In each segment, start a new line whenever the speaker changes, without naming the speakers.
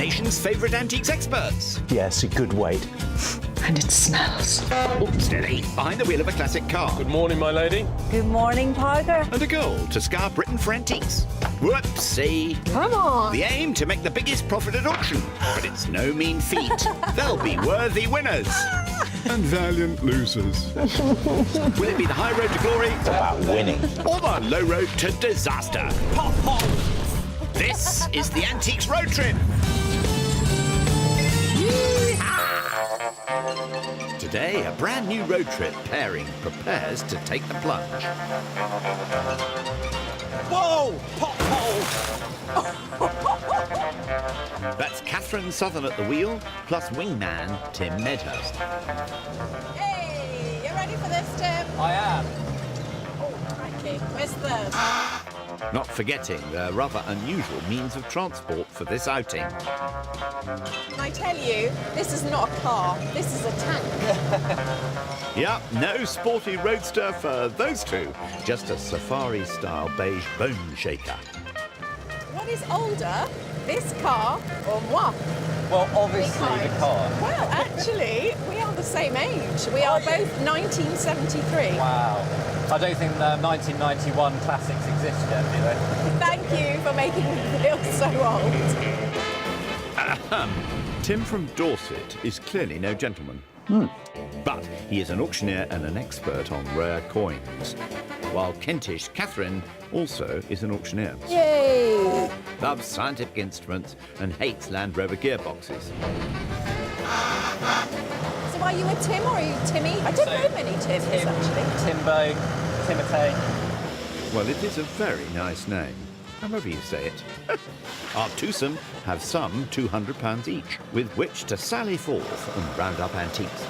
nation's favourite antiques experts.
Yes, a good weight.
And it smells.
Oh, steady, behind the wheel of a classic car.
Good morning, my lady.
Good morning, Parker.
And a goal to scour Britain for antiques. Whoopsie.
Come on.
The aim to make the biggest profit at auction. But it's no mean feat. They'll be worthy winners.
And valiant losers.
Will it be the high road to glory?
It's about winning.
Or the low road to disaster? Pop, pop. This is the Antiques Road Trip. Today, a brand new road trip pairing prepares to take the plunge. Whoa! Pothole! That's Catherine Southern at the wheel, plus wingman Tim Medhurst.
Hey, you ready for this, Tim?
I am.
Oh, crikey. Where's the...
Not forgetting their rather unusual means of transport for this outing.
Can I tell you, this is not a car. This is a tank.
Yep, no sporty roadster for those two. Just a safari-style beige bone shaker.
What is older, this car or moi?
Well, obviously
Big
the car.
Well, actually, we are the same age. We are both 1973.
Wow. I don't think the 1991 classics exist yet, do they?
Thank you for making me feel so old.
Tim from Dorset is clearly no gentleman. But he is an auctioneer and an expert on rare coins. While Kentish Catherine also is an auctioneer.
Yay!
Loves scientific instruments and hates Land Rover gearboxes.
So are you a Tim or are you Timmy? I don't know many Tims, actually.
Timbo, Timothy.
Well, it is a very nice name, however you say it. Our twosome have some £200 each, with which to sally forth and round up antiques.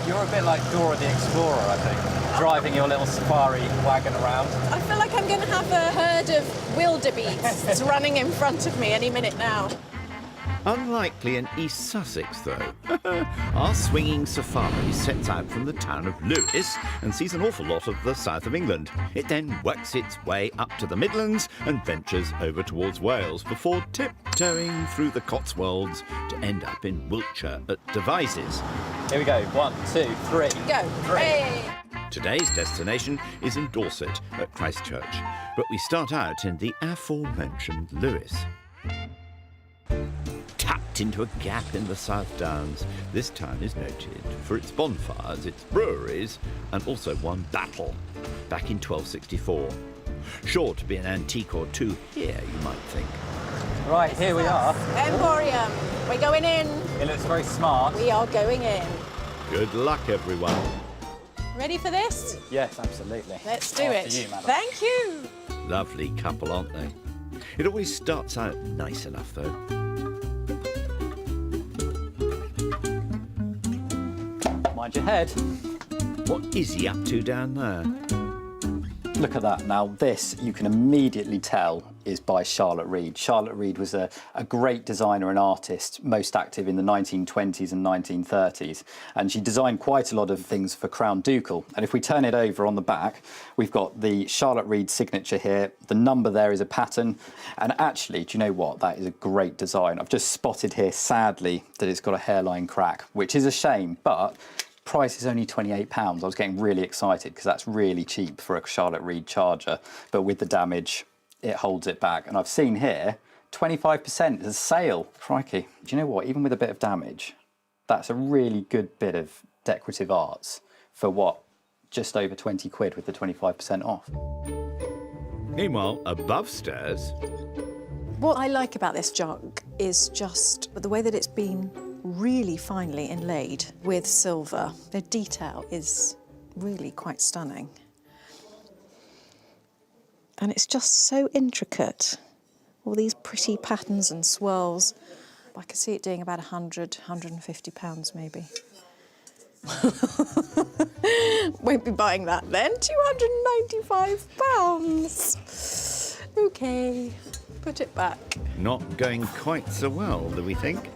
You're a bit like Dora the Explorer, I think, driving your little safari wagon around.
I feel like I'm going to have a herd of wildebeests running in front of me any minute now.
Unlikely in East Sussex, though. Our swinging safari sets out from the town of Lewes and sees an awful lot of the south of England. It then works its way up to the Midlands and ventures over towards Wales before tiptoeing through the Cotswolds to end up in Wiltshire at Devizes.
Here we go. 1, 2, 3.
Go.
3.
Hey.
Today's destination is in Dorset at Christchurch, but we start out in the aforementioned Lewes. Tucked into a gap in the South Downs, this town is noted for its bonfires, its breweries, and also one battle back in 1264. Sure to be an antique or two here, you might think.
Right, here we are.
Emporium. We're going in.
It looks very smart.
We are going in.
Good luck, everyone.
Ready for this?
Yes, absolutely.
Let's do
After
it.
you, madam.
Thank you.
Lovely couple, aren't they? It always starts out nice enough, though.
Mind your head.
What is he up to down there?
Look at that. Now, this, you can immediately tell, is by Charlotte Reed. Charlotte Reed was a great designer and artist, most active in the 1920s and 1930s. And she designed quite a lot of things for Crown Ducal. And if we turn it over on the back, we've got the Charlotte Reed signature here. The number there is a pattern. And actually, do you know what? That is a great design. I've just spotted here, sadly, that it's got a hairline crack, which is a shame, but price is only £28. I was getting really excited because that's really cheap for a Charlotte Reed charger, but with the damage, it holds it back. And I've seen here, 25% is a sale. Crikey. Do you know what? Even with a bit of damage, that's a really good bit of decorative arts for what? Just over 20 quid with the 25% off.
Meanwhile, above stairs,
What I like about this jug is just the way that it's been really finely inlaid with silver. The detail is really quite stunning. And it's just so intricate. All these pretty patterns and swirls. I could see it doing about 100, 150 pounds maybe. Won't be buying that then. 295 pounds. Okay, put it back.
not going quite so well, do we think?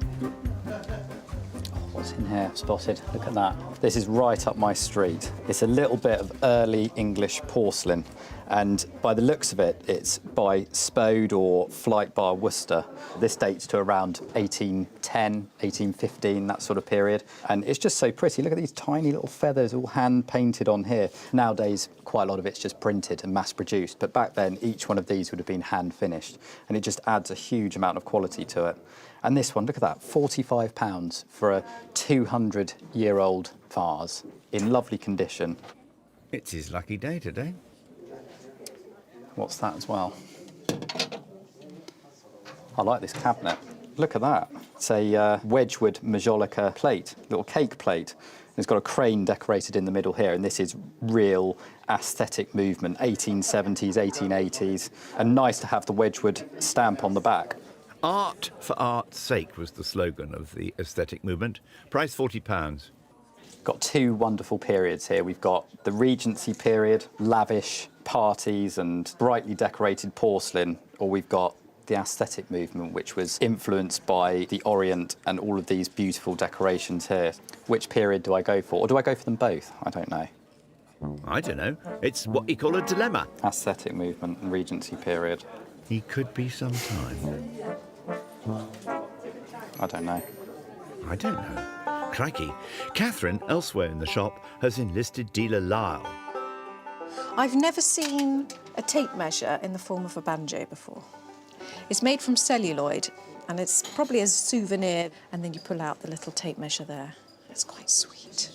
What's in here? Spotted. Look at that. This is right up my street. It's a little bit of early English porcelain, and by the looks of it, it's by Spode or Flight Bar Worcester. This dates to around 1810, 1815, that sort of period. And it's just so pretty. Look at these tiny little feathers all hand painted on here. Nowadays, quite a lot of it's just printed and mass produced, but back then, each one of these would have been hand finished, and it just adds a huge amount of quality to it. And this one, look at that, £45 for a 200-year-old vase in lovely condition.
It's his lucky day today.
What's that as well? I like this cabinet. Look at that. It's a Wedgwood majolica plate, little cake plate. It's got a crane decorated in the middle here, and this is real aesthetic movement, 1870s, 1880s, and nice to have the Wedgwood stamp on the back.
Art for art's sake was the slogan of the aesthetic movement. Price £40.
Got two wonderful periods here. We've got the Regency period, lavish parties and brightly decorated porcelain, or we've got the aesthetic movement, which was influenced by the Orient and all of these beautiful decorations here. Which period do I go for? Or do I go for them both? I don't know.
I don't know. It's what you call a dilemma.
Aesthetic movement and Regency period.
He could be some time.
I don't know.
I don't know. Crikey. Catherine, elsewhere in the shop, has enlisted dealer Lyle.
I've never seen a tape measure in the form of a banjo before. It's made from celluloid, and it's probably a souvenir, and then you pull out the little tape measure there. It's quite sweet.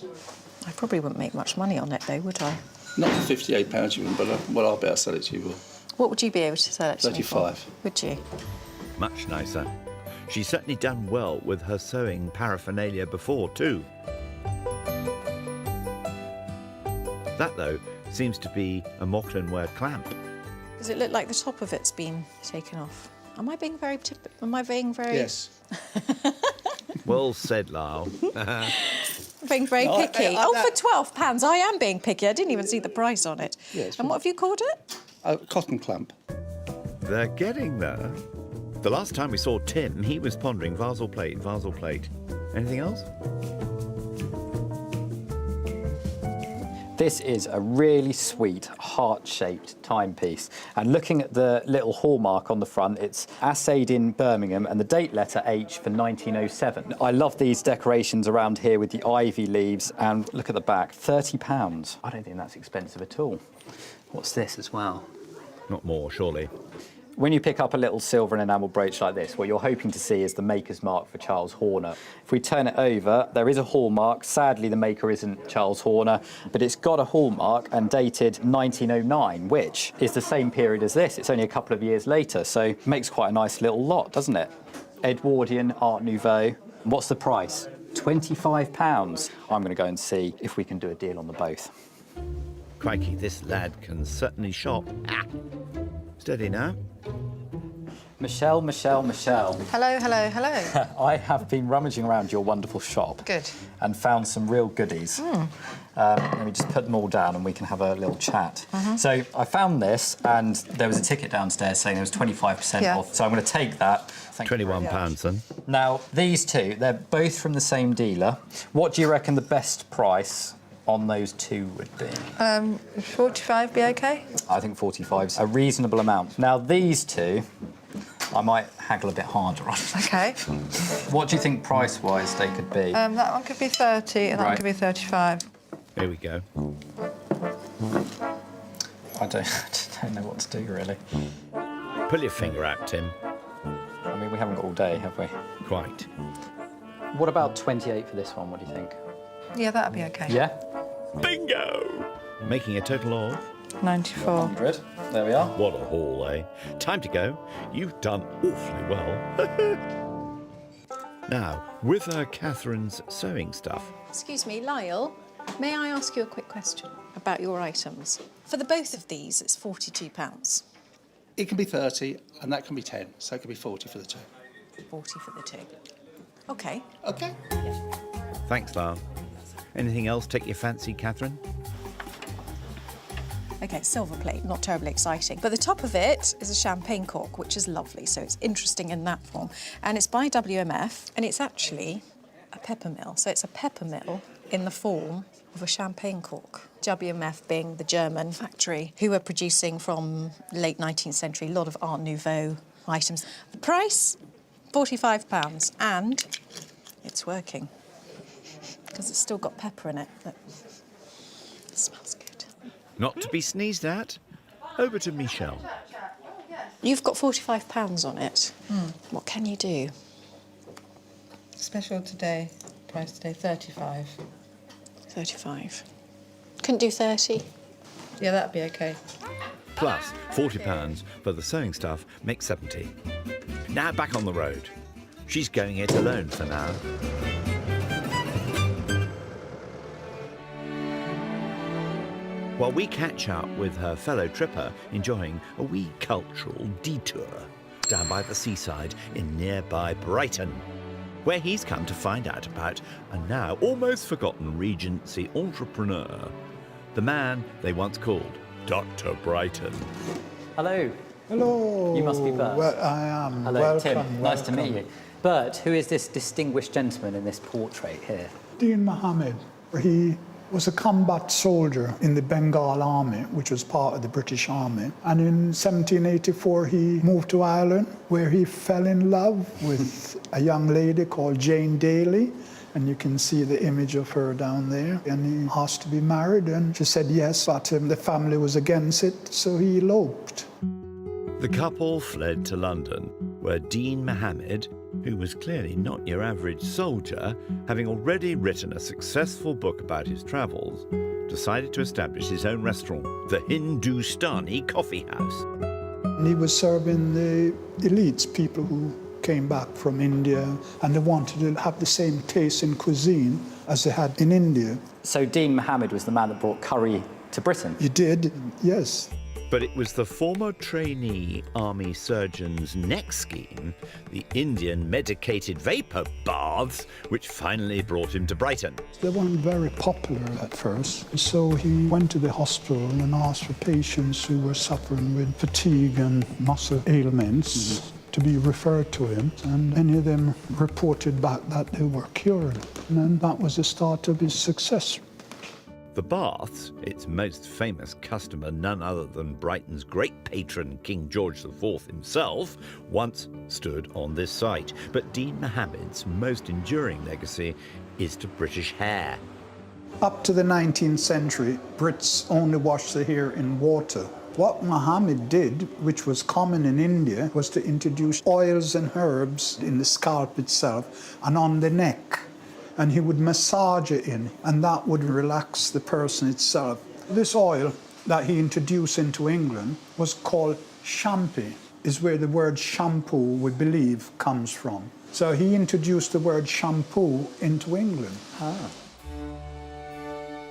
I probably wouldn't make much money on it, though, would I?
Not for £58 you wouldn't, but well, I'll be able to sell it to you.
What would you be able to sell it to me for?
35.
Would you?
Much nicer. She's certainly done well with her sewing paraphernalia before, too. That, though, seems to be a Mauchlinware clamp.
Does it look like the top of it's been taken off? Am I being very...
Yes.
Well said, Lyle.
Being very
No,
picky. For £12, I am being picky. I didn't even see the price on it.
Yes.
And what have you called it?
Cotton clamp.
They're getting there. The last time we saw Tim, he was pondering vase or plate, vase or plate. Anything else?
This is a really sweet, heart-shaped timepiece. And looking at the little hallmark on the front, it's assayed in Birmingham and the date letter H for 1907. I love these decorations around here with the ivy leaves, and look at the back, £30. I don't think that's expensive at all. What's this as well?
Not more, surely.
When you pick up a little silver and enamel brooch like this, what you're hoping to see is the maker's mark for Charles Horner. If we turn it over, there is a hallmark. Sadly, the maker isn't Charles Horner, but it's got a hallmark and dated 1909, which is the same period as this. It's only a couple of years later, so makes quite a nice little lot, doesn't it? Edwardian Art Nouveau. What's the price? £25. I'm going to go and see if we can do a deal on the both.
Crikey, this lad can certainly shop. Ah. Steady now.
Michelle.
Hello, hello, hello.
I have been rummaging around your wonderful shop.
Good.
And found some real goodies. Let me just put them all down and we can have a little chat. So I found this, and there was a ticket downstairs saying there was 25% off. So I'm going to take that. Thank you very much.
£21, son.
Now, these two, they're both from the same dealer. What do you reckon the best price on those two would be?
45 be okay?
I think 45's a reasonable amount. Now, these two, I might haggle a bit harder on.
Okay.
What do you think price-wise they could be?
That one could be 30 and that one could be 35.
Here we go.
I don't know what to do, really.
Pull your finger out, Tim.
I mean, we haven't got all day, have we?
Quite.
What about 28 for this one? What do you think?
Yeah, that'd be okay.
Yeah?
Bingo! Making a total of
94.
100. There we are.
What a haul, eh? Time to go. You've done awfully well. Now, with Catherine's sewing stuff.
Excuse me, Lyle, may I ask you a quick question about your items? For the both of these, it's £42.
It can be 30 and that can be 10, so it can be 40 for the two.
40 for the two. OK.
Okay.
Thanks, Lyle. Anything else take your fancy, Catherine?
OK, silver plate, not terribly exciting. But the top of it is a champagne cork, which is lovely, so it's interesting in that form. And it's by WMF, and it's actually a pepper mill. So it's a pepper mill in the form of a champagne cork. WMF being the German factory who were producing from late 19th century a lot of Art Nouveau items. The price, £45, and it's working because it's still got pepper in it. But it smells good.
Not to be sneezed at. Over to Michelle.
You've got £45 on it. What can you do?
Special today, price today, 35.
35. Couldn't do 30.
Yeah, that'd be okay.
Plus £40 for the sewing stuff makes 70. Now back on the road. She's going it alone for now. While we catch up with her fellow tripper enjoying a wee cultural detour down by the seaside in nearby Brighton, where he's come to find out about a now almost forgotten Regency entrepreneur, the man they once called Dr. Brighton.
Hello.
Hello.
You must be Bert.
Well, I am.
Hello,
welcome,
Tim. Nice to meet
welcome.
you. Bert, who is this distinguished gentleman in this portrait here?
Dean Mohammed. He was a combat soldier in the Bengal Army, which was part of the British Army. And in 1784, he moved to Ireland, where he fell in love with a young lady called Jane Daly. And you can see the image of her down there. And he asked to be married, and she said yes, but the family was against it, so he eloped.
The couple fled to London, where Dean Mohammed, who was clearly not your average soldier, having already written a successful book about his travels, decided to establish his own restaurant, the Hindustani Coffee House.
And he was serving the elites, people who came back from India, and they wanted to have the same taste in cuisine as they had in India.
So Dean Mohammed was the man that brought curry to Britain?
He did, yes.
But it was the former trainee army surgeon's next scheme, the Indian medicated vapour baths, which finally brought him to Brighton.
They weren't very popular at first, so he went to the hospital and asked for patients who were suffering with fatigue and muscle ailments to be referred to him, and many of them reported back that they were cured. And then that was the start of his success.
The baths, its most famous customer, none other than Brighton's great patron King George IV himself, once stood on this site. But Dean Mohammed's most enduring legacy is to British hair.
Up to the 19th century, Brits only washed their hair in water. What Mohammed did, which was common in India, was to introduce oils and herbs in the scalp itself and on the neck. And he would massage it in, and that would relax the person itself. This oil that he introduced into England was called champy, is where the word shampoo, we believe, comes from. So he introduced the word shampoo into England.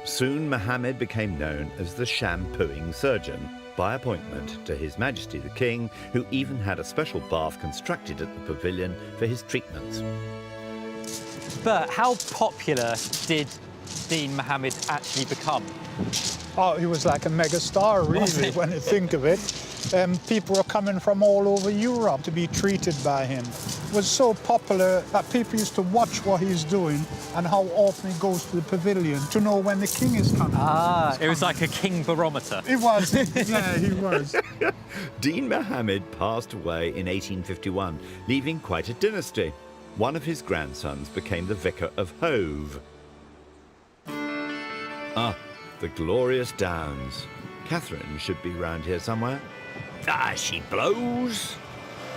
Soon Mohammed became known as the shampooing surgeon, by appointment to His Majesty the King, who even had a special bath constructed at the pavilion for his treatments.
But how popular did Dean Mohammed actually become?
Oh, he was like a mega star, really, when you think of it. People were coming from all over Europe to be treated by him. It was so popular that people used to watch what he's doing and how often he goes to the pavilion to know when the king is coming.
It was like a king barometer.
It was, yeah, he was.
Dean Mohammed passed away in 1851, leaving quite a dynasty. One of his grandsons became the Vicar of Hove. Ah, the glorious Downs. Catherine should be round here somewhere. Ah, she blows!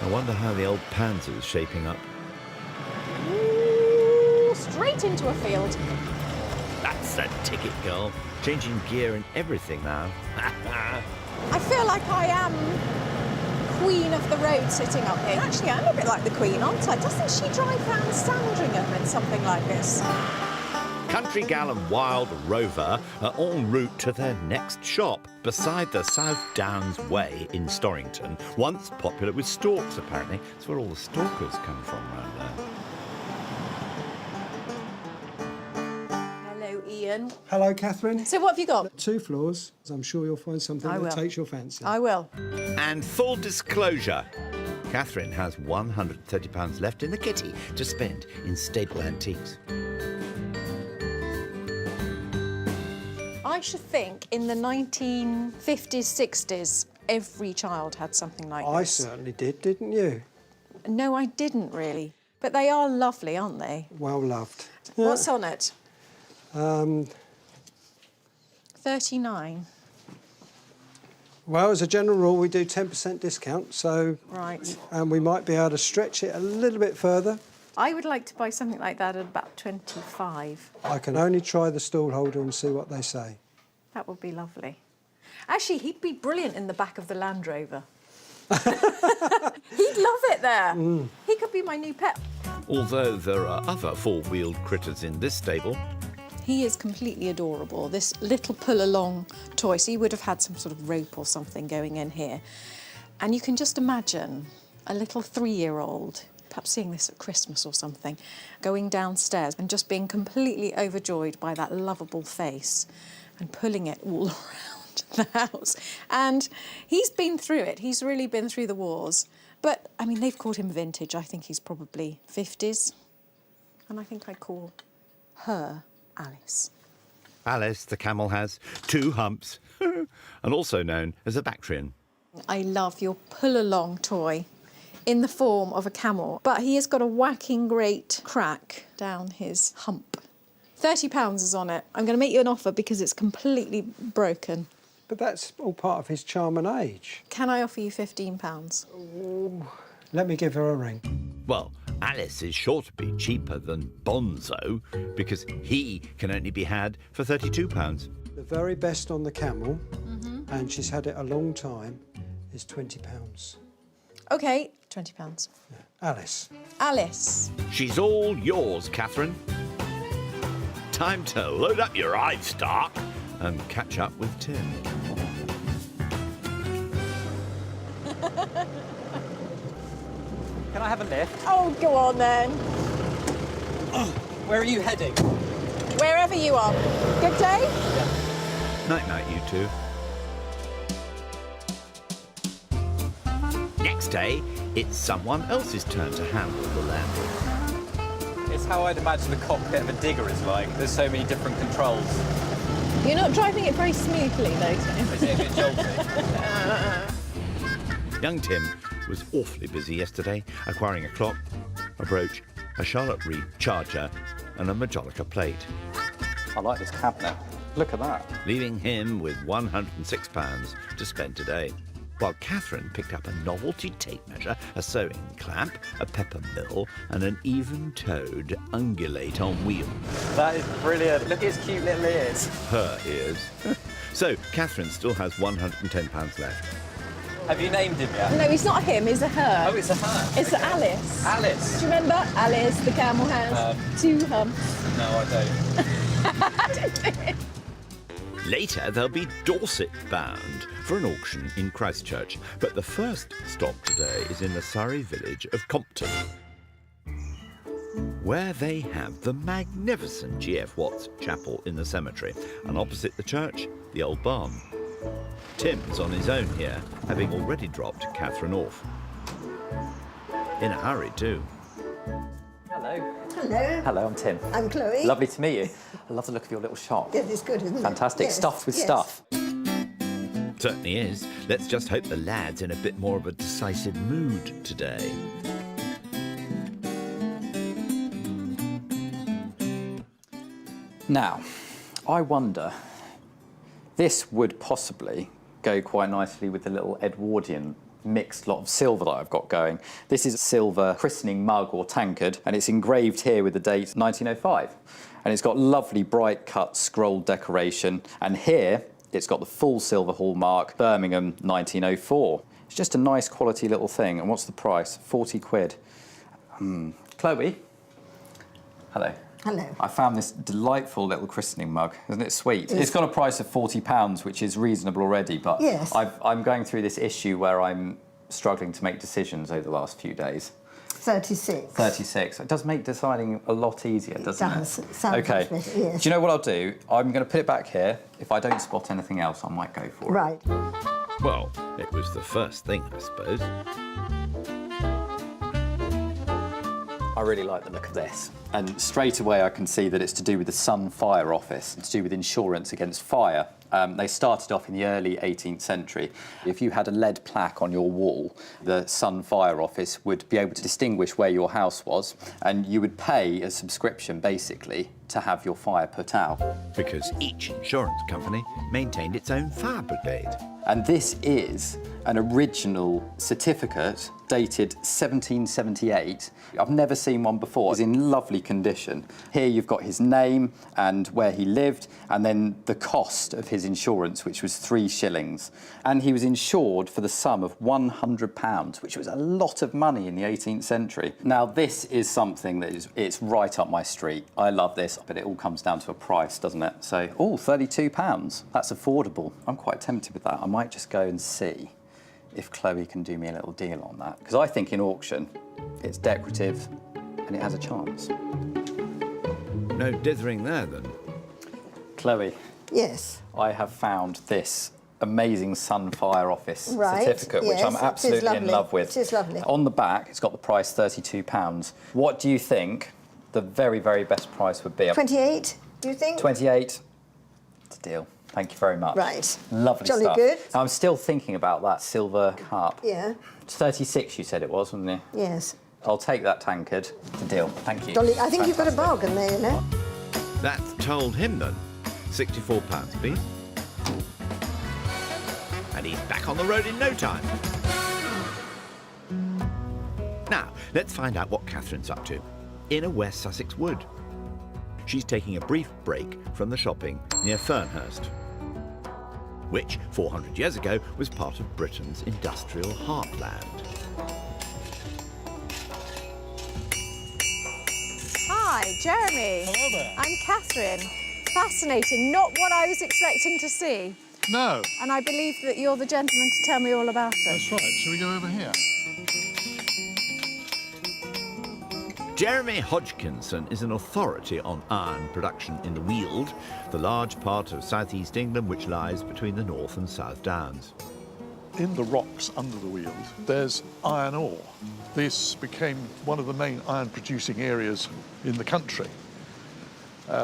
I wonder how the old Panzer's shaping up.
Ooh, straight into a field.
That's the ticket, girl. Changing gear and everything now.
I feel like I am queen of the road sitting up here. Actually, I'm a bit like the queen, aren't I? Doesn't she drive round Sandringham in something like this?
Country Gal and Wild Rover are en route to their next shop beside the South Downs Way in Storrington, once popular with storks, apparently. That's where all the stalkers come from round there.
Hello, Ian.
Hello, Catherine.
So what have you got?
2 floors. I'm sure you'll find something
I
that
will.
takes your fancy.
I will.
And full disclosure, Catherine has £130 left in the kitty to spend in staple antiques.
should think in the 1950s, 60s, every child had something like
I
this.
certainly did, didn't you?
No, I didn't really. But they are lovely, aren't they?
Well loved.
What's on it? 39.
Well, as a general rule, we do 10% discount, so...
Right.
And we might be able to stretch it a little bit further.
I would like to buy something like that at about 25.
I can only try the stall holder and see what they say.
That would be lovely. Actually, he'd be brilliant in the back of the Land Rover. He'd love it there. He could be my new pet.
Although there are other four-wheeled critters in this stable.
He is completely adorable. This little pull-along toy, so he would have had some sort of rope or something going in here. And you can just imagine a little 3-year-old, perhaps seeing this at Christmas or something, going downstairs and just being completely overjoyed by that lovable face and pulling it all around the house. And he's been through it. He's really been through the wars. But, I mean, they've called him vintage. I think he's probably 50s. And I think I'd call her Alice.
Alice, the camel, has 2 humps, and also known as a Bactrian.
I love your pull-along toy in the form of a camel, but he has got a whacking great crack down his hump. £30 is on it. I'm going to make you an offer because it's completely broken.
But that's all part of his charm and age.
Can I offer you £15?
Let me give her a ring.
Well, Alice is sure to be cheaper than Bonzo because he can only be had for £32.
The very best on the camel, and she's had it a long time, is £20.
OK, £20.
Alice.
Alice.
She's all yours, Catherine. Time to load up your livestock and catch up with Tim.
Can I have a lift?
Oh, go on then.
Where are you heading?
Wherever you are. Good day?
Night-night, you two. Next day, it's someone else's turn to handle the landing.
It's how I'd imagine the cockpit of a digger is like. There's so many different controls.
You're not driving it very smoothly, though, Tim.
Is it a bit jolty?
Young Tim was awfully busy yesterday, acquiring a clock, a brooch, a Charlotte Reed charger, and a Majolica plate,
I like this cabinet. Look at that.
leaving him with £106 to spend today. While Catherine picked up a novelty tape measure, a sewing clamp, a pepper mill, and an even-toed ungulate on wheels.
That is brilliant. Look at his cute little ears.
Her ears. So Catherine still has £110 left.
Have you named him yet?
No, it's not him, it's a her.
Oh, it's a her.
It's Alice.
Alice.
Do you remember? Alice, the camel has 2 humps.
No, I don't.
Later, they'll be Dorset-bound for an auction in Christchurch. But the first stop today is in the Surrey village of Compton, where they have the magnificent G.F. Watts Chapel in the cemetery, and opposite the church, the old barn. Tim's on his own here, having already dropped Catherine off. In a hurry, too.
Hello.
Hello.
Hello, I'm Tim.
I'm Chloe.
Lovely to meet you. I love the look of your little shop.
Yes, it's good, isn't it?
Fantastic.
Yes,
Stuffed with
yes.
stuff.
Certainly is. Let's just hope the lad's in a bit more of a decisive mood today.
Now, I wonder, this would possibly go quite nicely with the little Edwardian mixed lot of silver that I've got going. This is a silver christening mug or tankard, and it's engraved here with the date 1905. And it's got lovely bright cut scroll decoration, and here it's got the full silver hallmark, Birmingham 1904. It's just a nice quality little thing. And what's the price? 40 quid. Chloe? Hello.
Hello.
I found this delightful little christening mug. Isn't it sweet? It's got a price of £40, which is reasonable already, but
Yes.
I'm going through this issue where I'm struggling to make decisions over the last few days.
36.
36. It does make deciding a lot easier, doesn't it?
It does. It sounds
okay.
much better, yes.
Do you know what I'll do? I'm going to put it back here. If I don't spot anything else, I might go for it.
Right.
Well, it was the first thing, I suppose.
I really like the look of this. And straight away I can see that it's to do with the Sun Fire Office, to do with insurance against fire. They started off in the early 18th century. If you had a lead plaque on your wall, the Sun Fire Office would be able to distinguish where your house was, and you would pay a subscription, basically, to have your fire put out.
Because each insurance company maintained its own fire brigade.
And this is an original certificate dated 1778. I've never seen one before. It's in lovely condition. Here you've got his name and where he lived, and then the cost of his insurance, which was 3 shillings. And he was insured for the sum of £100, which was a lot of money in the 18th century. Now, this is something that it's right up my street. I love this, but it all comes down to a price, doesn't it? So, oh, £32. That's affordable. I'm quite tempted with that. I might just go and see if Chloe can do me a little deal on that. Because I think in auction, it's decorative and it has a chance.
No dithering there, then.
Chloe.
Yes.
I have found this amazing Sun Fire Office
Right,
certificate, which
yes,
I'm
it is
absolutely in
lovely.
love with.
It is lovely.
On the back, it's got the price £32. What do you think the very, very best price would be?
28, do you think?
28. It's a deal. Thank you very much.
Right.
Lovely
Jolly
stuff.
good.
I'm still thinking about that silver cup.
Yeah.
36, you said it was, wasn't it?
Yes.
I'll take that tankard. It's a deal. Thank you.
Jolly, I think you've got a
Fantastic.
bargain there, you know.
That told him, then. £64, please. And he's back on the road in no time. Now, let's find out what Catherine's up to in a West Sussex wood. She's taking a brief break from the shopping near Fernhurst, which 400 years ago was part of Britain's industrial heartland.
Hi, Jeremy.
Hello there.
I'm Catherine. Fascinating. Not what I was expecting to see.
No.
And I believe that you're the gentleman to tell me all about it.
That's right. Shall we go over here?
Jeremy Hodgkinson is an authority on iron production in the Weald, the large part of southeast England which lies between the North and South Downs.
In the rocks under the Weald, there's iron ore. This became one of the main iron-producing areas in the country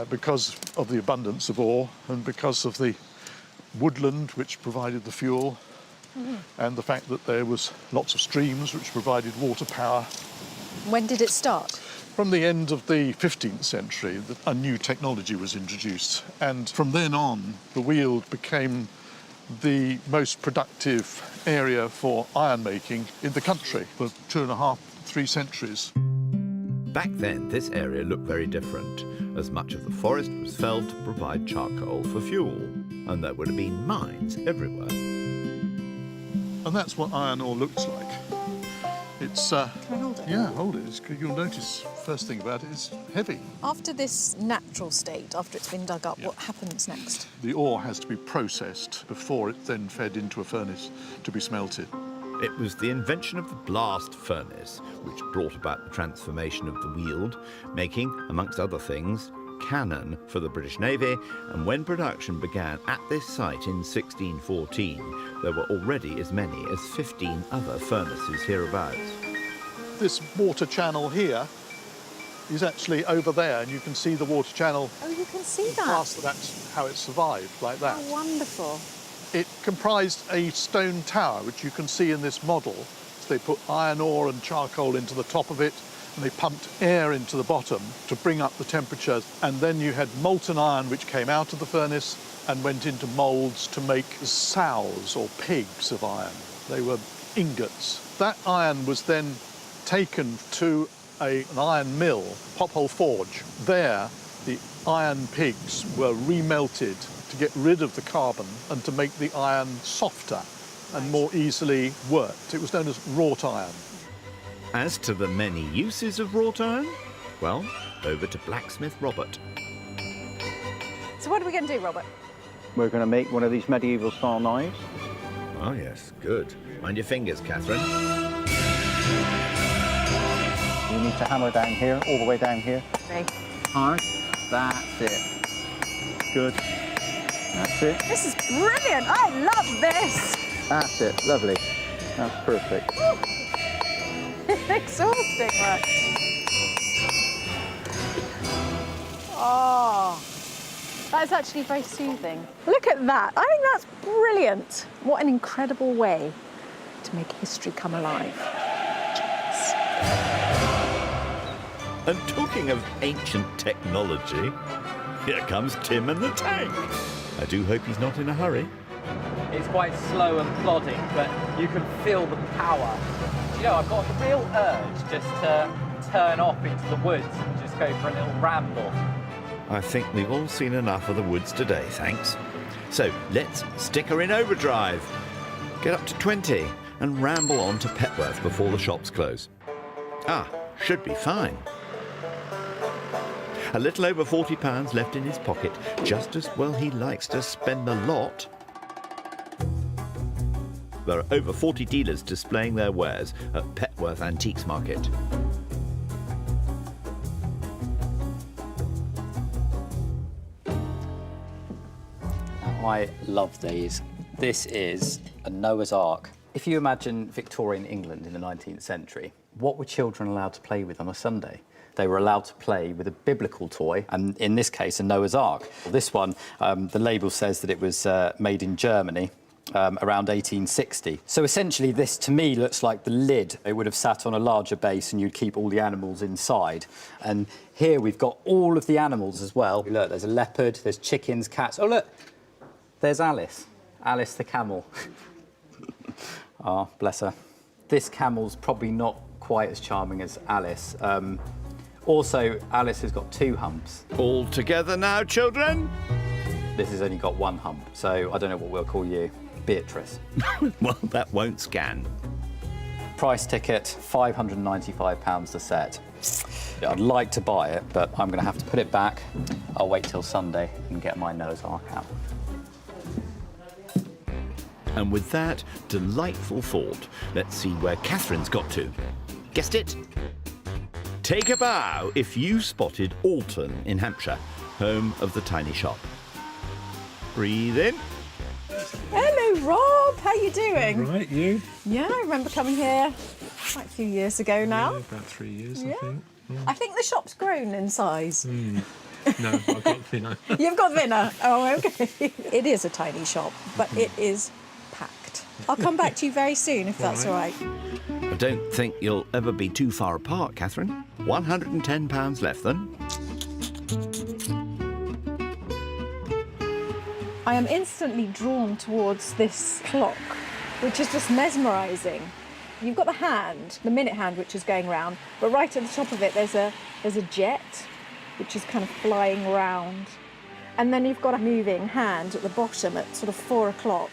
because of the abundance of ore and because of the woodland which provided the fuel and the fact that there was lots of streams which provided water power.
When did it start?
From the end of the 15th century, a new technology was introduced, and from then on, the Weald became the most productive area for iron making in the country for 2.5, 3 centuries.
Back then, this area looked very different, as much of the forest was felled to provide charcoal for fuel, and there would have been mines everywhere.
And that's what iron ore looks like. It's,
Can I hold it?
yeah, hold it. You'll notice, first thing about it, it's heavy.
After this natural state, after it's been dug up,
Yeah.
what happens next?
The ore has to be processed before it then fed into a furnace to be smelted.
It was the invention of the blast furnace which brought about the transformation of the Weald, making, amongst other things, cannon for the British Navy, and when production began at this site in 1614, there were already as many as 15 other furnaces hereabouts.
This water channel here is actually over there, and you can see the water channel
Oh, you can see that.
past. That's how it survived, like that.
Oh, wonderful.
It comprised a stone tower, which you can see in this model. So they put iron ore and charcoal into the top of it, and they pumped air into the bottom to bring up the temperature. And then you had molten iron, which came out of the furnace and went into moulds to make sows or pigs of iron. They were ingots. That iron was then taken to an iron mill, Pophole Forge. There, the iron pigs were remelted to get rid of the carbon and to make the iron softer and more easily worked. It was known as wrought iron.
As to the many uses of wrought iron, well, over to blacksmith Robert.
So what are we going to do, Robert?
We're going to make one of these medieval style knives.
Oh yes, good. Mind your fingers, Catherine.
You need to hammer down here, all the way down here.
Me.
Hard. That's it. Good. That's it.
This is brilliant. I love this.
That's it. Lovely. That's perfect.
It's exhausting work. That's actually very soothing. Look at that. I think that's brilliant. What an incredible way to make history come alive.
And talking of ancient technology, here comes Tim and the tank. I do hope he's not in a hurry.
It's quite slow and plodding, but you can feel the power. You know, I've got a real urge just to turn off into the woods and just go for a little ramble.
I think we've all seen enough of the woods today, thanks. So let's stick her in overdrive. Get up to 20 and ramble on to Petworth before the shops close. Ah, should be fine. A little over £40 left in his pocket, just as well he likes to spend a lot. There are over 40 dealers displaying their wares at Petworth Antiques Market.
I love these. This is a Noah's Ark. If you imagine Victorian England in the 19th century, what were children allowed to play with on a Sunday? They were allowed to play with a biblical toy, and in this case, a Noah's Ark. This one, the label says that it was made in Germany around 1860. So essentially, this to me looks like the lid. It would have sat on a larger base and you'd keep all the animals inside. And here we've got all of the animals as well. Look, there's a leopard, there's chickens, cats. Oh, look, there's Alice. Alice the camel. Oh, bless her. This camel's probably not quite as charming as Alice. Also, Alice has got 2 humps.
All together now, children?
This has only got 1 hump, so I don't know what we'll call you. Beatrice.
Well, that won't scan.
Price ticket, £595 a set. I'd like to buy it, but I'm going to have to put it back. I'll wait till Sunday and get my Noah's Ark out.
And with that delightful thought, let's see where Catherine's got to. Guessed it? Take a bow if you spotted Alton in Hampshire, home of the tiny shop. Breathe in.
Hello, Rob. How you doing?
Right, you?
Yeah, I remember coming here quite a few years ago now.
Yeah, about 3 years,
Yeah.
I think. Yeah.
I think the shop's grown in size.
No, I got thinner.
You've got thinner. Oh, okay. It is a tiny shop, but it is packed. I'll come back to you very soon if that's all right.
I don't think you'll ever be too far apart, Catherine. £110 left then.
I am instantly drawn towards this clock, which is just mesmerising. You've got the hand, the minute hand, which is going round, but right at the top of it there's a jet, which is kind of flying round. And then you've got a moving hand at the bottom at sort of 4 o'clock.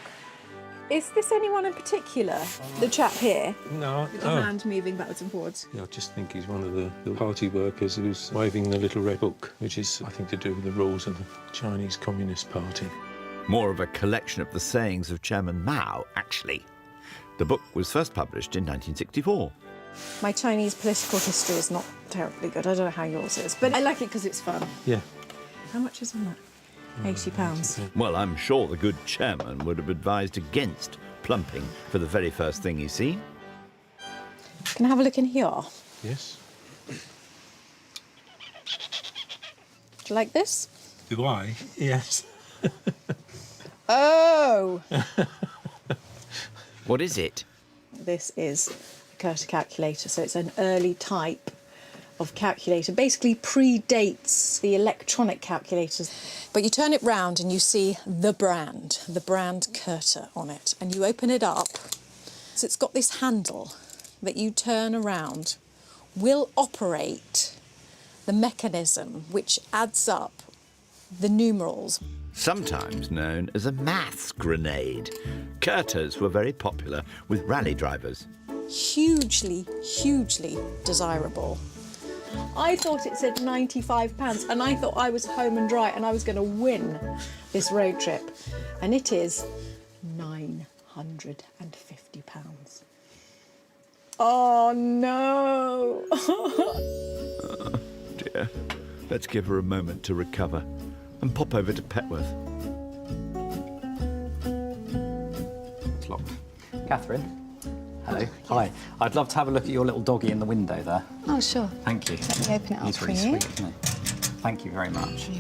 Is this anyone in particular? The chap here?
No.
With the hand moving backwards and forwards?
Yeah, I just think he's one of the party workers who's waving the little red book, which is, I think, to do with the rules of the Chinese Communist Party.
More of a collection of the sayings of Chairman Mao, actually. The book was first published in 1964.
My Chinese political history is not terribly good. I don't know how yours is, but I like it because it's fun.
Yeah.
How much is on that? £80.
Well, I'm sure the good chairman would have advised against plumping for the very first thing he's seen.
Can I have a look in here?
Yes.
Do you like this?
Do I? Yes.
Oh!
What is it?
This is a Curta calculator, so it's an early type of calculator. Basically predates the electronic calculators. But you turn it round and you see the brand Curta on it, and you open it up. So it's got this handle that you turn around, will operate the mechanism which adds up the numerals.
Sometimes known as a maths grenade. Curtas were very popular with rally drivers.
Hugely, hugely desirable. I thought it said £95 and I thought I was home and dry and I was going to win this road trip. And it is £950. Oh no!
Oh dear. Let's give her a moment to recover and pop over to Petworth.
It's locked. Catherine? Hello. Hi. I'd love to have a look at your little doggy in the window there.
Oh, sure.
Thank you.
Let me open it up
He's
for
really
you.
sweet, isn't he? Thank you very much.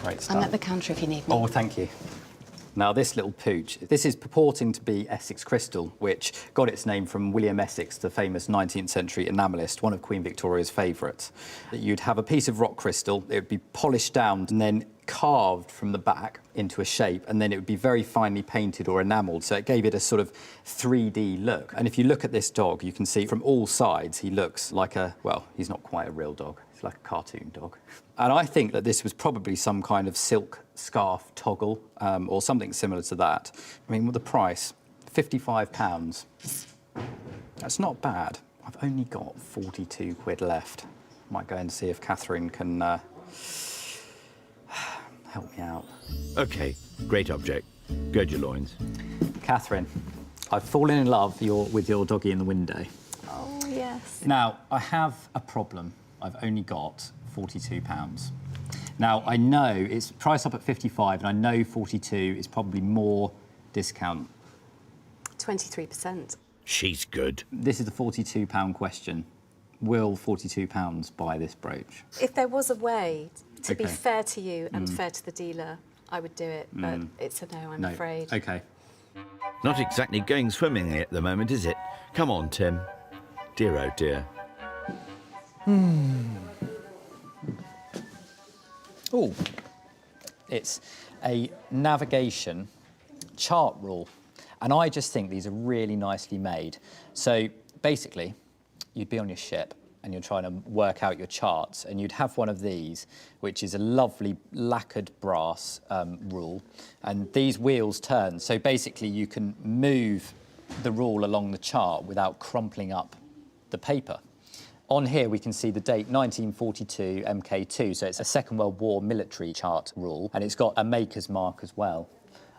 Great stuff.
I'm at the counter if you need me.
Oh, thank you. Now, this little pooch, this is purporting to be Essex crystal, which got its name from William Essex, the famous 19th century enamellist, one of Queen Victoria's favourites. You'd have a piece of rock crystal, it would be polished down and then carved from the back into a shape, and then it would be very finely painted or enamelled, so it gave it a sort of 3D look. And if you look at this dog, you can see from all sides he looks like a, well, he's not quite a real dog. It's like a cartoon dog. And I think that this was probably some kind of silk scarf toggle or something similar to that. I mean, with the price, £55. That's not bad. I've only got 42 quid left. Might go and see if Catherine can help me out.
OK, great object. Gird your loins.
Catherine, I've fallen in love with your doggy in the window.
Oh, yes.
Now, I have a problem. I've only got £42. Now, I know it's priced up at 55, and I know 42 is probably more discount.
23%.
She's good.
This is the £42 question. Will £42 buy this brooch?
If there was a way to be
Okay.
fair to you and fair to the dealer, I would do it, but it's a no, I'm afraid.
OK.
Not exactly going swimmingly at the moment, is it? Come on, Tim. Dear, oh dear.
Oh, it's a navigation chart rule. And I just think these are really nicely made. So basically, you'd be on your ship and you're trying to work out your charts, and you'd have one of these, which is a lovely lacquered brass rule, and these wheels turn. So basically, you can move the rule along the chart without crumpling up the paper. On here, we can see the date 1942 MK2, so it's a Second World War military chart rule, and it's got a maker's mark as well.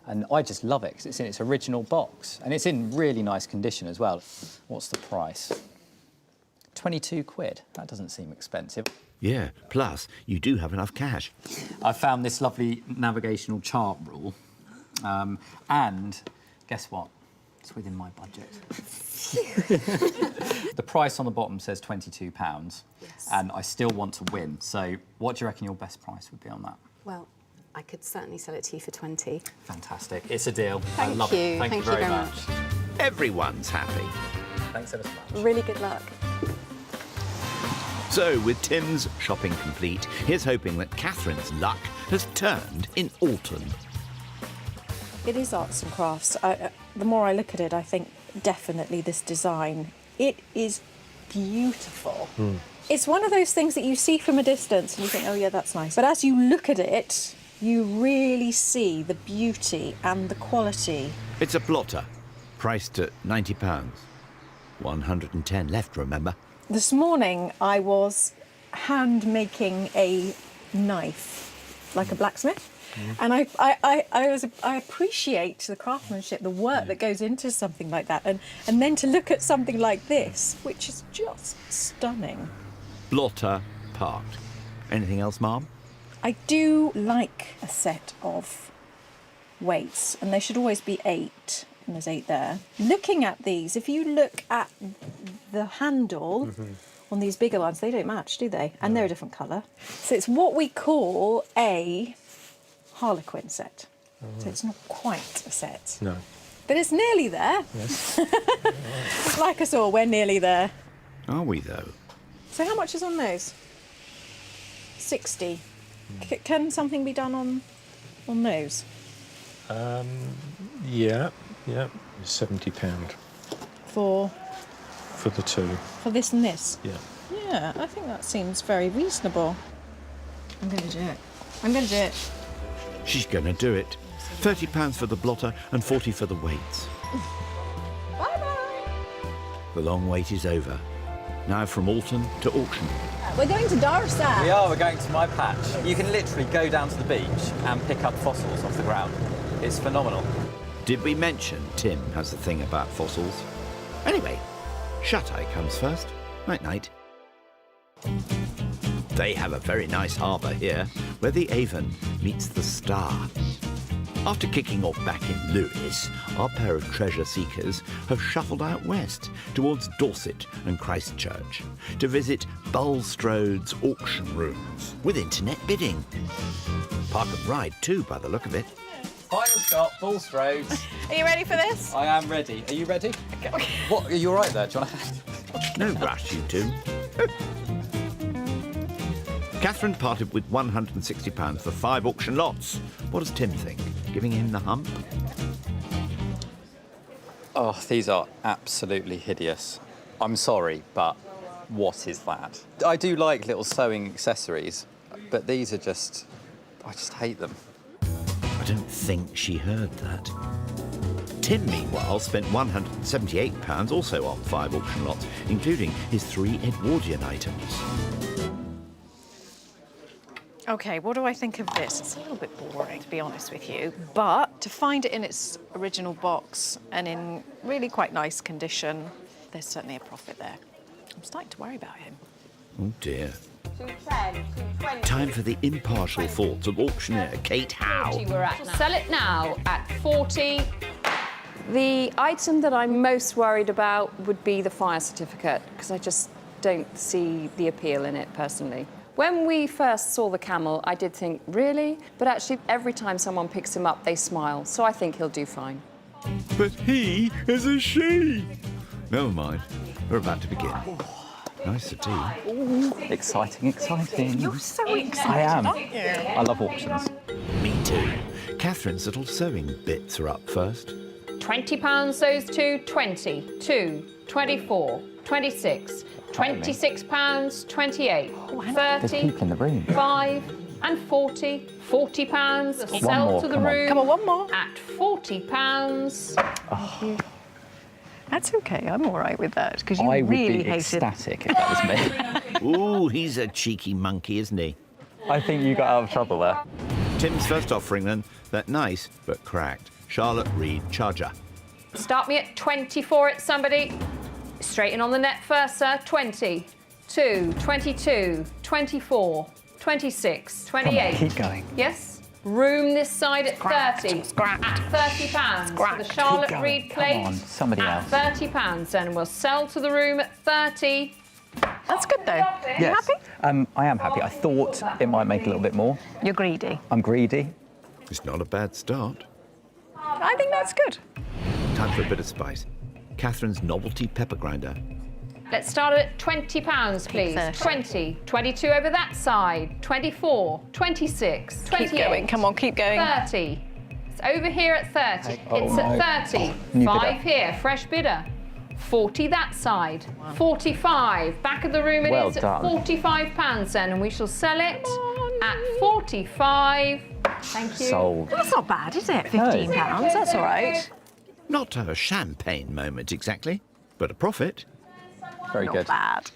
And I just love it because it's in its original box, and it's in really nice condition as well. What's the price? 22 quid. That doesn't seem expensive.
Yeah, plus you do have enough cash.
I found this lovely navigational chart rule, and guess what? It's within my budget. The price on the bottom says £22,
Yes.
and I still want to win. So what do you reckon your best price would be on that?
Well, I could certainly sell it to you for 20.
Fantastic. It's a deal. I
Thank
love
you.
it. Thank you very much.
Everyone's happy.
Thanks ever so much.
Really good luck.
So, with Tim's shopping complete, here's hoping that Catherine's luck has turned in Alton.
It is arts and crafts. The more I look at it, I think definitely this design. It is beautiful. It's one of those things that you see from a distance and you think, oh yeah, that's nice. But as you look at it, you really see the beauty and the quality.
It's a blotter, priced at £90. 110 left, remember?
This morning I was hand making a knife, like a blacksmith. And I appreciate the craftsmanship, the work that goes into something like that, and then to look at something like this, which is just stunning.
Blotter parked. Anything else, Ma'am?
I do like a set of weights, and they should always be 8, and there's 8 there. Looking at these, if you look at the handle on these bigger ones, they don't match, do they? And they're a different colour. So it's what we call a Harlequin set. So it's not quite a set.
No.
But it's nearly there.
Yes.
Like us all, we're nearly there.
Are we, though?
So how much is on those? 60. Can something be done on those?
Yeah. £70
For
the two.
this and this?
Yeah.
Yeah, I think that seems very reasonable. I'm going to do it. I'm going to do it.
She's going to do it. £30 for the blotter and 40 for the weights.
Bye-bye.
The long wait is over. Now from Alton to auction.
We're going to Darmstadt.
We're going to my patch. You can literally go down to the beach and pick up fossils off the ground. It's phenomenal.
Did we mention Tim has a thing about fossils? Anyway, shut-eye comes first. Night-night. They have a very nice harbour here, where the Avon meets the Star. After kicking off back in Lewis, our pair of treasure seekers have shuffled out west towards Dorset and Christchurch to visit Bulstrode's auction rooms with internet bidding. park and ride too, by the look of it.
Final stop, Bull Strokes.
Are you ready for this?
I am ready. Are you ready? Okay. What? Are you all right there? Do you want to...
No rush, you two. Catherine parted with £160 for 5 auction lots. What does Tim think? Giving him the hump?
Oh, these are absolutely hideous. I'm sorry, but what is that? I do like little sewing accessories, but these are just... I just hate them.
I don't think she heard that. Tim, meanwhile, spent £178 also on 5 auction lots, including his 3 Edwardian items.
OK, what do I think of this? It's a little bit boring, to be honest with you, but to find it in its original box and in really quite nice condition, there's certainly a profit there. I'm starting to worry about him.
Oh, dear.
210, 220.
Time for the impartial thoughts of auctioneer Kate Howe.
40 we're at now. Sell it now at 40. The item that I'm most worried about would be the fire certificate, because I just don't see the appeal in it, personally. When we first saw the camel, I did think, really? But actually, every time someone picks him up, they smile, so I think he'll do fine.
But he is a she. Never mind. We're about to begin. Nice tea.
Ooh, exciting, exciting.
You're so excited,
I am.
aren't you?
I love auctions.
Me too. Catherine's little sewing bits are up first.
£20 those two, 20, 2, 24, 26, £26, 28, 30,
There's people in the room.
5 and 40, £40, sell
more,
to the
come on.
room.
Come on, one more.
At £40.
That's OK, I'm all right with that, because you
I would
really
be
hated...
ecstatic if that was me.
Ooh, he's a cheeky monkey, isn't he?
I think you got out of trouble there.
Tim's first offering then, that nice but cracked Charlotte Reed Charger.
Start me at 20 for it, somebody. Straighten on the net first, sir. 20, 2, 22, 24, 26, 28.
Come on, keep going.
Yes? Room this side at 30. At £30 for the Charlotte Reed plate.
Come on, somebody else.
At £30, then we'll sell to the room at 30.
That's good, though.
Yes.
You happy?
I am happy. I thought it might make a little bit more.
You're greedy.
I'm greedy.
It's not a bad start.
I think that's good.
Time for a bit of spice. Catherine's novelty pepper grinder.
Let's start at £20, please. 20, 22 over that side, 24, 26, 28.
Keep going. Come on, keep going.
30. It's over here at 30.
Oh,
it's
no.
at 30.
New
5
bidder.
here, fresh bidder. 40 that side. 45. Back of the room it
Well
is
done.
at £45 then, and we shall sell it at 45. Thank you.
Sold.
That's not bad, is it? £15. That's all right.
Not a champagne moment exactly, but a profit.
Very
Not
good.
bad.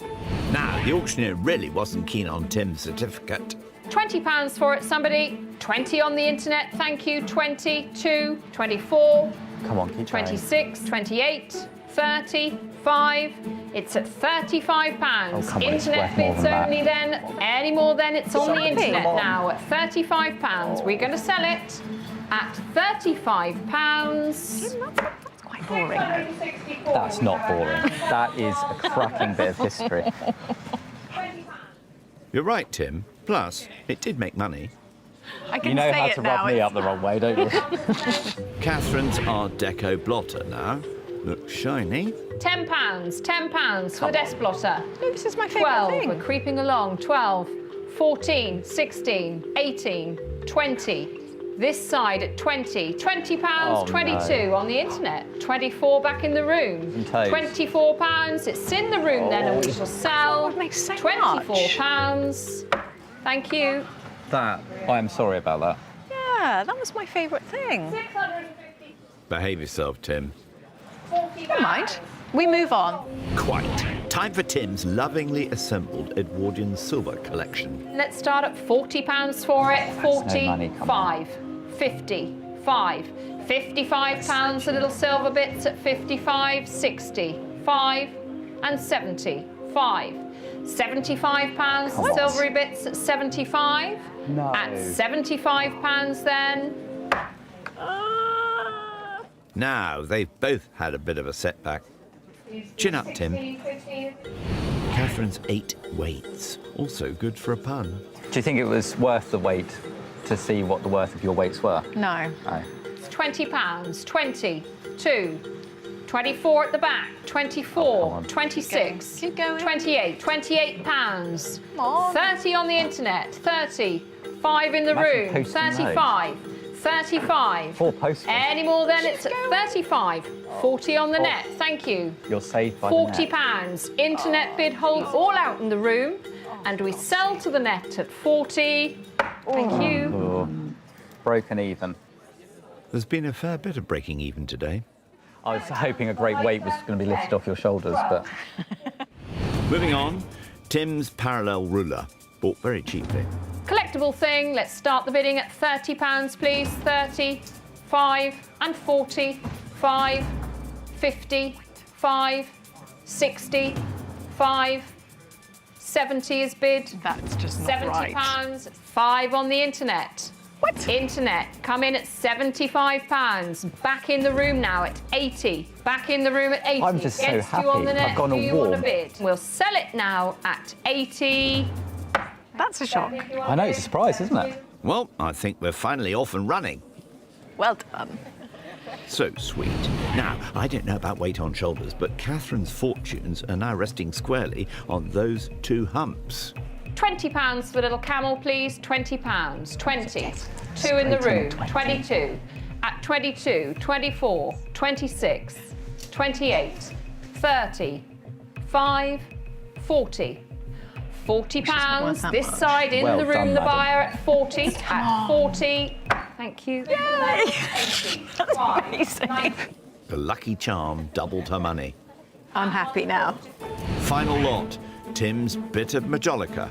Now, the auctioneer really wasn't keen on Tim's certificate.
£20 for it, somebody. 20 on the internet, thank you. 22, 24,
Come on, keep going.
26, 28, 30, 5. It's at £35.
Oh, come on, it's
Internet
worth more
bids
than that.
only then. Any more then, it's on the
Sorry.
internet
Come on.
now at £35. We're going to sell it at £35.
That's quite boring, though.
That's not boring. That is a cracking bit of history.
You're right, Tim. Plus, it did make money.
I can
You know
say
how
it
to
now.
rub me up the wrong way, don't you?
Catherine's Art Deco blotter now. Looks shiny.
£10, £10 for the desk blotter.
No, this is my favourite
12,
thing.
we're creeping along. 12, 14, 16, 18, 20. This side at 20. £20,
Oh,
22
no.
on the internet. 24 back in the room.
And toes.
£24, it's in the room then, and we shall sell.
That makes so
£24. Thank you.
That, I am sorry about that.
Yeah, that was my favourite thing.
Behave yourself, Tim.
Never mind. We move on.
Quite. Time for Tim's lovingly assembled Edwardian silver collection.
Let's start at £40 for it. 40,
no money, come on.
5, 50, 5, £55, the little silver bits at 55, 60, 5 and 70, 5. £75, the silvery bits at 75.
No.
At £75 then.
Now, they've both had a bit of a setback. Chin up, Tim. Catherine's 8 weights. Also good for a pun.
Do you think it was worth the wait to see what the worth of your weights were?
No.
Oh.
It's £20. 22, 24 at the back, 24, 26,
Keep going.
28, £28.
Come on.
30 on the internet, 30, 5 in the
Imagine
room,
posting
35, 35.
4 posts.
Any more then it's 35, 40 on the net, thank you.
You're saved by the net.
£40. Internet bid holds all out in the room, and we sell to the net at 40. Thank you.
Oh, broken even.
There's been a fair bit of breaking even today.
I was hoping a great weight was going to be lifted off your shoulders, but...
Moving on, Tim's parallel ruler, bought very cheaply.
Collectible thing, let's start the bidding at £30, please. 30, 5 and 40, 5, 50, 5, 60, 5, 70 is bid.
That's just not
£70,
right.
5 on the internet.
What?
Internet, come in at £75. Back in the room now at 80. Back in the room at 80.
I'm just so
Against
happy.
you on the net.
I've gone
Do
all
you want to
warm.
bid? We'll sell it now at 80.
That's a shock.
I know, it's a surprise, isn't it?
Well, I think we're finally off and running.
Well done.
So sweet. Now, I don't know about weight on shoulders, but Catherine's fortunes are now resting squarely on those 2 humps.
£20 for the little camel, please. £20. 20. 2 in the room. 22. At 22, 24, 26, 28, 30, 5, 40. £40. This side in
Well
the room,
done,
the
madam.
buyer at 40. At 40. Thank you.
Yay! That's amazing.
The lucky charm doubled her money.
I'm happy now.
Final lot, Tim's bit of Majolica.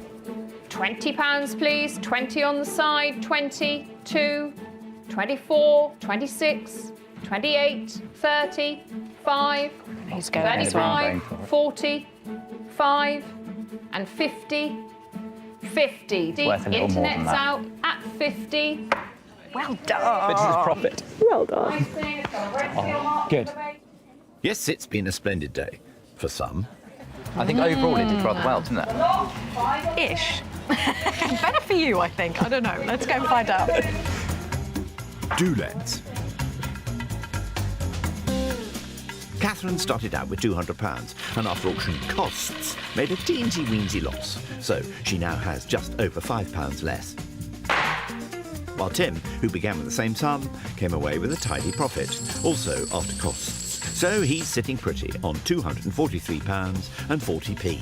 £20, please. 20 on the side. 22, 24, 26, 28, 30, 5,
He's going as well.
35, 40, 5, and 50. 50. The
worth a little more than
internet's
that.
out at 50.
Well done.
But this is profit.
Well done.
Nice thing, it's got a red seal mark
good.
on the base.
Yes, it's been a splendid day. For some.
I think overall it did rather well, didn't it?
Ish. Better for you, I think. I don't know. Let's go and find out.
Do let's. Catherine started out with £200 and after auction costs made a teensy-weensy loss. So she now has just over £5 less. While Tim, who began with the same sum, came away with a tidy profit, also after costs. So he's sitting pretty on £243 and 40p.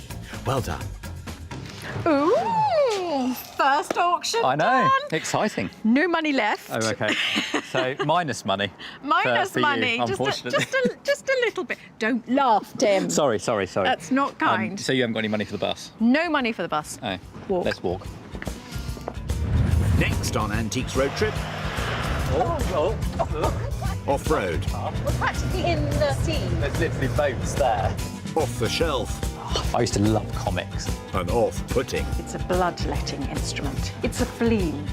Well done.
Ooh, first auction
I know.
done.
Exciting.
No money left.
Oh, OK. So, minus money.
Minus
for you,
money.
unfortunately.
Just a little bit. Don't laugh, Tim.
Sorry.
That's not kind.
So you haven't got any money for the bus?
No money for the bus.
Oh.
Walk.
Let's walk.
Next on Antiques Road Trip, off-road,
We're practically in the sea.
There's literally boats there.
off the shelf,
I used to love comics.
and off-putting.
It's a bloodletting instrument. It's a fleam.